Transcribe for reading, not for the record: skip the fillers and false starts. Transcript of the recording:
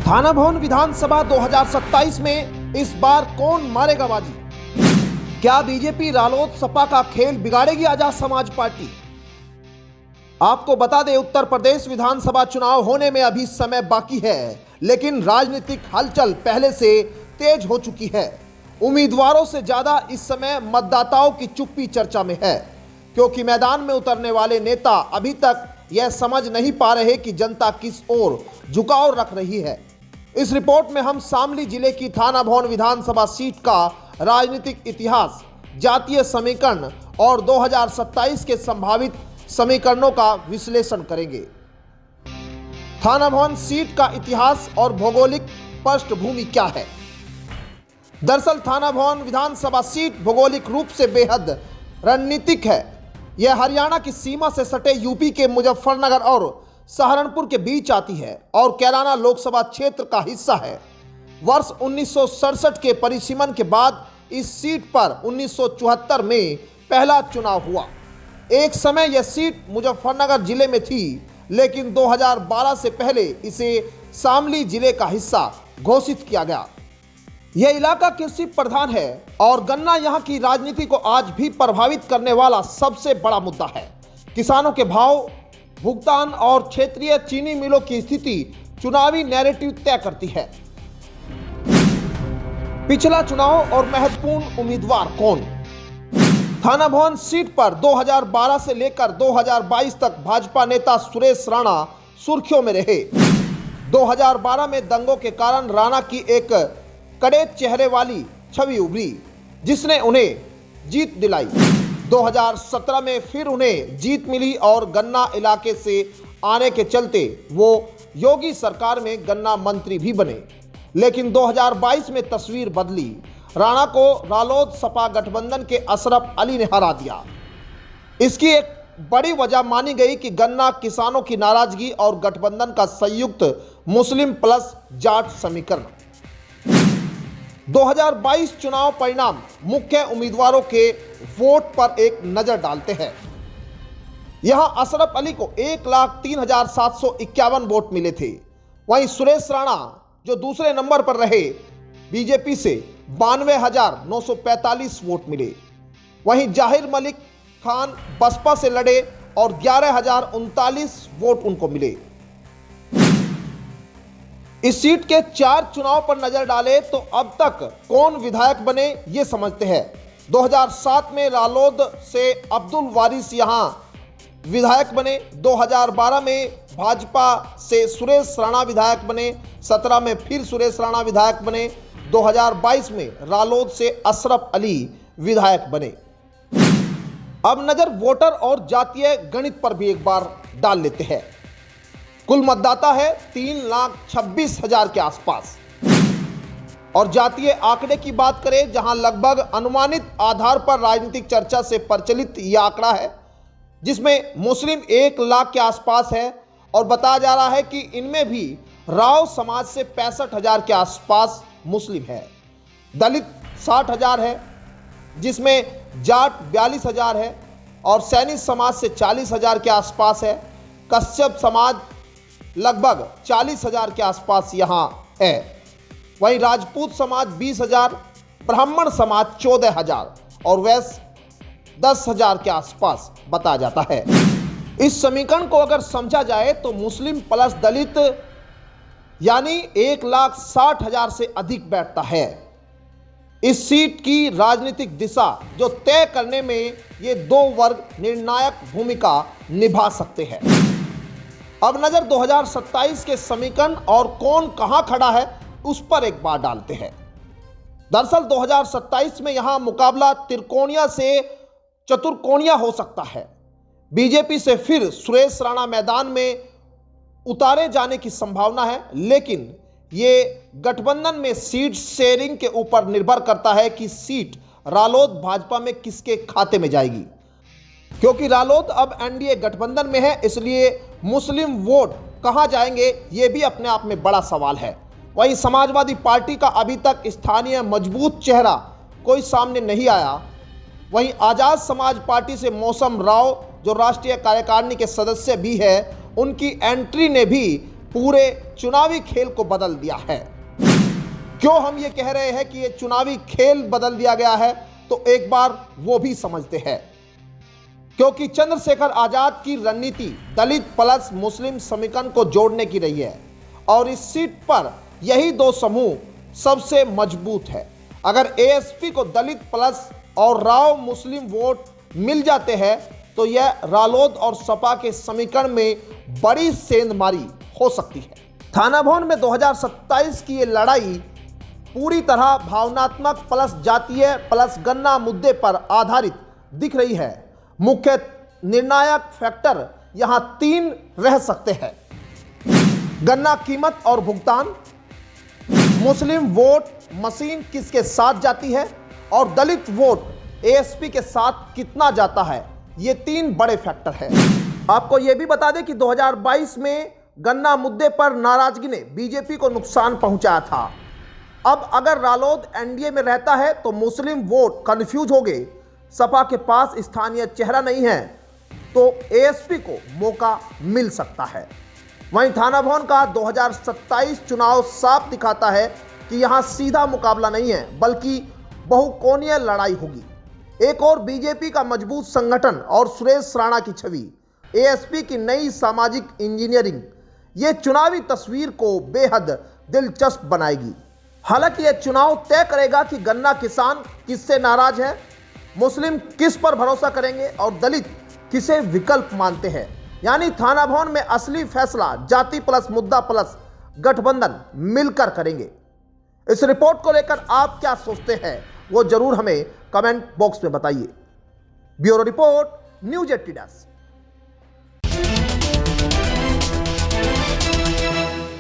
थाना भवन विधानसभा 2027 में इस बार कौन मारेगा बाजी? क्या बीजेपी रालोद सपा का खेल बिगाड़ेगी आजाद समाज पार्टी? आपको बता दें, उत्तर प्रदेश विधानसभा चुनाव होने में अभी समय बाकी है, लेकिन राजनीतिक हलचल पहले से तेज हो चुकी है। उम्मीदवारों से ज्यादा इस समय मतदाताओं की चुप्पी चर्चा में है, क्योंकि मैदान में उतरने वाले नेता अभी तक यह समझ नहीं पा रहे कि जनता किस ओर झुकाव रख रही है। इस रिपोर्ट में हम शामली जिले की थाना भवन विधानसभा सीट का राजनीतिक इतिहास, जातीय समीकरण और 2027 के संभावित समीकरणों का विश्लेषण करेंगे। थाना भवन सीट का इतिहास और भौगोलिक पृष्ठभूमि क्या है? दरअसल थाना भवन विधानसभा सीट भौगोलिक रूप से बेहद रणनीतिक है। यह हरियाणा की सीमा से सटे यूपी के मुजफ्फरनगर और सहारनपुर के बीच आती है और कैराना लोकसभा क्षेत्र का हिस्सा है। वर्ष 1967 के परिसीमन के बाद इस सीट पर 1974 में पहला चुनाव हुआ। एक समय यह सीट मुजफ्फरनगर जिले में थी, लेकिन 2012 से पहले इसे शामली जिले का हिस्सा घोषित किया गया। यह इलाका कृषि प्रधान है और गन्ना यहां की राजनीति को आज भी प्रभावित करने वाला सबसे बड़ा मुद्दा है। किसानों के भाव, भुगतान और क्षेत्रीय चीनी मिलों की स्थिति चुनावी नैरेटिव तय करती है। पिछला चुनाव और महत्वपूर्ण उम्मीदवार कौन? थाना भवन सीट पर 2012 से लेकर 2022 तक भाजपा नेता सुरेश राणा सुर्खियों में रहे। 2012 में दंगों के कारण राणा की एक कड़े चेहरे वाली छवि उभरी, जिसने उन्हें जीत दिलाई। 2017 में फिर उन्हें जीत मिली और गन्ना इलाके से आने के चलते वो योगी सरकार में गन्ना मंत्री भी बने। लेकिन 2022 में तस्वीर बदली। राणा को रालोद सपा गठबंधन के अशरफ अली ने हरा दिया। इसकी एक बड़ी वजह मानी गई कि गन्ना किसानों की नाराजगी और गठबंधन का संयुक्त मुस्लिम प्लस जाट समीकरण। 2022 चुनाव परिणाम मुख्य उम्मीदवारों के वोट पर एक नजर डालते हैं। यहां अशरफ अली को 1,03,751 वोट मिले थे। वहीं सुरेश राणा, जो दूसरे नंबर पर रहे, बीजेपी से 92,945 वोट मिले। वहीं जाहिर मलिक खान बसपा से लड़े और 11,039 वोट उनको मिले। इस सीट के 4 चुनाव पर नजर डाले तो अब तक कौन विधायक बने ये समझते हैं। 2007 में रालोद से अब्दुल वारिस यहां विधायक बने। 2012 में भाजपा से सुरेश राणा विधायक बने। 17 में फिर सुरेश राणा विधायक बने। 2022 में रालोद से अशरफ अली विधायक बने। अब नजर वोटर और जातीय गणित पर भी एक बार डाल लेते हैं। कुल मतदाता है 3,26,000 के आसपास। और जातीय आंकड़े की बात करें, जहां लगभग अनुमानित आधार पर राजनीतिक चर्चा से प्रचलित यह आंकड़ा है, जिसमें मुस्लिम 1 लाख के आसपास है और बताया जा रहा है कि इनमें भी राव समाज से 65,000 के आसपास मुस्लिम है। दलित 60,000 है, जिसमें जाट 42,000 है और सैनी समाज से 40,000 के आसपास है। कश्यप समाज लगभग 40,000 के आसपास यहां है। वहीं राजपूत समाज 20,000, ब्राह्मण समाज 14,000 और वैश्य 10,000 के आसपास बताया जाता है। इस समीकरण को अगर समझा जाए तो मुस्लिम प्लस दलित यानी 1,60,000 से अधिक बैठता है। इस सीट की राजनीतिक दिशा जो तय करने में ये 2 वर्ग निर्णायक भूमिका निभा सकते हैं। अब नजर 2027 के समीकरण और कौन कहां खड़ा है उस पर एक बार डालते हैं। दरअसल 2027 में यहां मुकाबला त्रिकोणीय से चतुर्कोणीय हो सकता है। बीजेपी से फिर सुरेश राणा मैदान में उतारे जाने की संभावना है, लेकिन ये गठबंधन में सीट शेयरिंग के ऊपर निर्भर करता है कि सीट रालोद भाजपा में किसके खाते में जाएगी। क्योंकि रालोद अब एनडीए गठबंधन में है, इसलिए मुस्लिम वोट कहां जाएंगे ये भी अपने आप में बड़ा सवाल है। वहीं समाजवादी पार्टी का अभी तक स्थानीय मजबूत चेहरा कोई सामने नहीं आया। वहीं आजाद समाज पार्टी से मौसम राव, जो राष्ट्रीय कार्यकारिणी के सदस्य भी है, उनकी एंट्री ने भी पूरे चुनावी खेल को बदल दिया है। क्यों हम ये कह रहे हैं कि ये चुनावी खेल बदल दिया गया है, तो एक बार वो भी समझते हैं। क्योंकि चंद्रशेखर आजाद की रणनीति दलित प्लस मुस्लिम समीकरण को जोड़ने की रही है और इस सीट पर यही दो समूह सबसे मजबूत है। अगर एएसपी को दलित प्लस और राव मुस्लिम वोट मिल जाते हैं तो यह रालोद और सपा के समीकरण में बड़ी सेंधमारी हो सकती है। थाना भवन में 2027 की ये लड़ाई पूरी तरह भावनात्मक प्लस जातीय प्लस गन्ना मुद्दे पर आधारित दिख रही है। मुख्य निर्णायक फैक्टर यहां 3 रह सकते हैं: गन्ना कीमत और भुगतान, मुस्लिम वोट मशीन किसके साथ जाती है और दलित वोट एएसपी के साथ कितना जाता है। ये 3 बड़े फैक्टर हैं। आपको यह भी बता दें कि 2022 में गन्ना मुद्दे पर नाराजगी ने बीजेपी को नुकसान पहुंचाया था। अब अगर रालोद एनडीए में रहता है तो मुस्लिम वोट कंफ्यूज हो गए, सपा के पास स्थानीय चेहरा नहीं है, तो एएसपी को मौका मिल सकता है। वहीं थाना भवन का 2027 चुनाव साफ दिखाता है कि यहां सीधा मुकाबला नहीं है बल्कि बहुकोणीय लड़ाई होगी। एक और बीजेपी का मजबूत संगठन और सुरेश राणा की छवि, एएसपी की नई सामाजिक इंजीनियरिंग, ये चुनावी तस्वीर को बेहद दिलचस्प बनाएगी। हालांकि यह चुनाव तय करेगा कि गन्ना किसान किससे नाराज है, मुस्लिम किस पर भरोसा करेंगे और दलित किसे विकल्प मानते हैं। यानी थाना भवन में असली फैसला जाति प्लस मुद्दा प्लस गठबंधन मिलकर करेंगे। इस रिपोर्ट को लेकर आप क्या सोचते हैं वो जरूर हमें कमेंट बॉक्स में बताइए। Bureau report, news 80 desk.